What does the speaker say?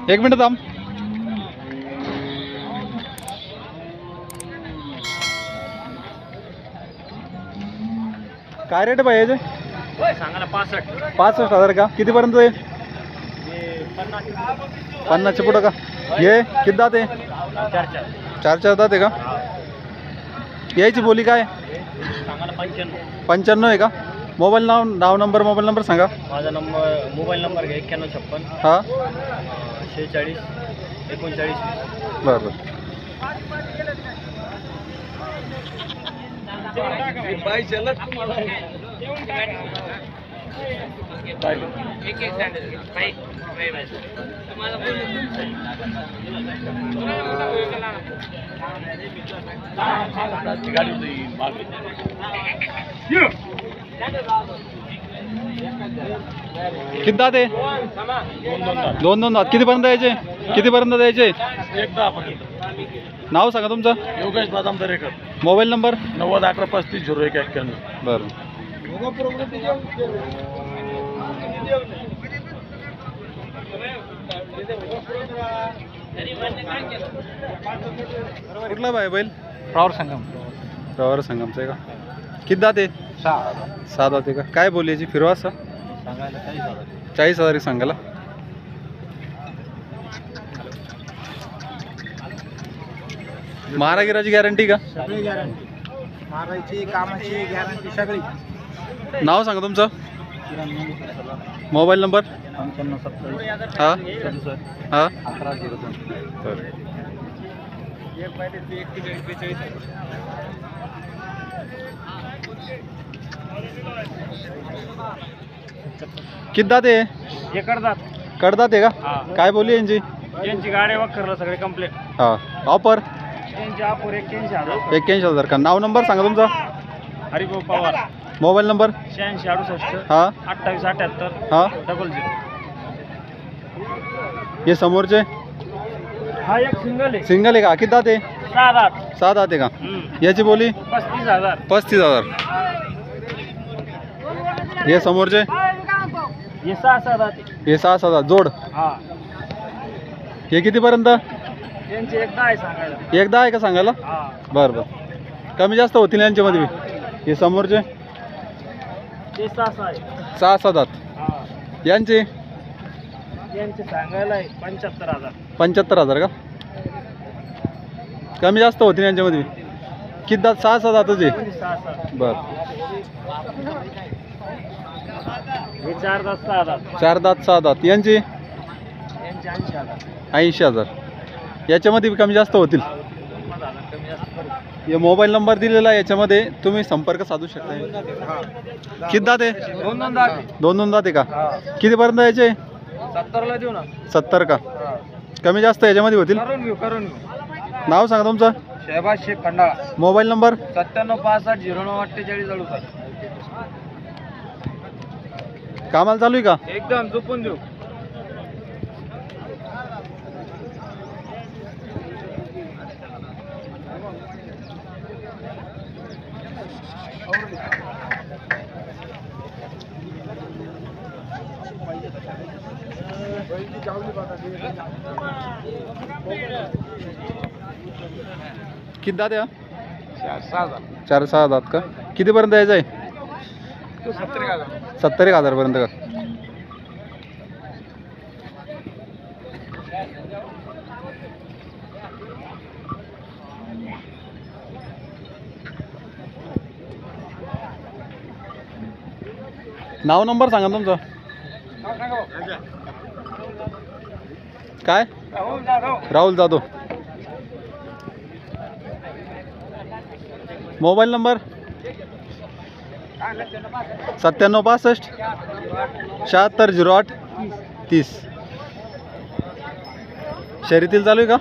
एक मिनिट थांब. काय रेट पाहिजे? सांगा ना 65. 65,000 का? कितीपर्यंत आहे? 50च्या पुढं का? हे किती दात आहे? 4 दात आहे का? यायची बोली काय? सांगा 95. 95 आहे का? मोबाईल नाव नंबर मोबाईल नंबर सांगा. माझा नंबर मोबाईल नंबर घ्या 9156 हां 46 39 बरं बरं. किती दात आहे? दोन दात. कितीपर्यंत द्यायचे? कितीपर्यंत द्यायचे? एकदा नाव सांगा तुमचं. योगेश बादाम दरेकर. Mobile number 9011350191. बरं. कुठला बाय बैल? प्रॉवर संगम. प्रवार संगमचं आहे का? किती दात आहे? 6 दात आहे का? काय बोली याची फिरवा असं? सांगायला 40,000 सांगायला. महारागिराची गॅरंटी का? सगळी गॅरंटी मारायची कामाची गॅरंटी सगळी. नाव सांगा तुमचं. मोबाईल नंबर 9527 हां 67 हां 1102. किती दात आहे? एकरदात कडदात आहे का? हां. काय बोली यांची? यांची गाडी वखरला सगळे कंप्लेंट. हां ऑफर यांची अपूर 81,000. 81,000 का? नाव नंबर सांगा तुमचा. हरिभाऊ पवार. मोबाईल नंबर 86 हां 68 78 हां 00. हे समोरचे हा एक सिंगल आहे. सिंगल आहे का? किती दात आहे? 6 दात. 6 दात आहे का? याची बोली 35,000. 35,000. हे समोरचे हे 6 दात आहे. हे 6 दात जोड. हा हे कितीपर्यंत? यांची एकदा आहे सांगायला. एकदा आहे का सांगायला? हा बरं बरं. कमी जास्त होतील यांच्यामध्ये बी. हे समोरचे ते 6 आहे. 6 दात. हा यांचे यांचे सांगायला आहे 75,000. 75,000 का? कमी जास्त होतील यांच्यामध्ये बी. किती दात? 6 दातच आहे. 6 बरं. हे 4 दात 6 दात. 4 दात 6 दात. यांचे यांचे 80,000. 80,000. याच्यामध्ये बी कमी जास्त होतील. 50,000 कमी जास्त करू. हे मोबाईल नंबर दिलेला आहे, याच्यामध्ये तुम्ही संपर्क साधू शकता. किती दात आहे? 2 दात. 2 दात आहे का? हा कितीपर्यंत यायचे? 70 ला देऊ ना. 70 का? कमी जास्त याच्यामध्ये होतील. करून घेऊ. नाव सांगा तुमचं. शहबाज शेख खंडाळा. Mobile number 9765 0948 48. कामाला चालू आहे का? एकदम झोपून देऊ. किती दात आहे? 4-6 4-6 दात का? कितीपर्यंत यायचं आहे? 70,000. 70,000 पर्यंत का? नाव नंबर सांगा तुमचं. काय? राहुल जाधव. Mobile number 9765 7608 30. शर्यतील चालू आहे का?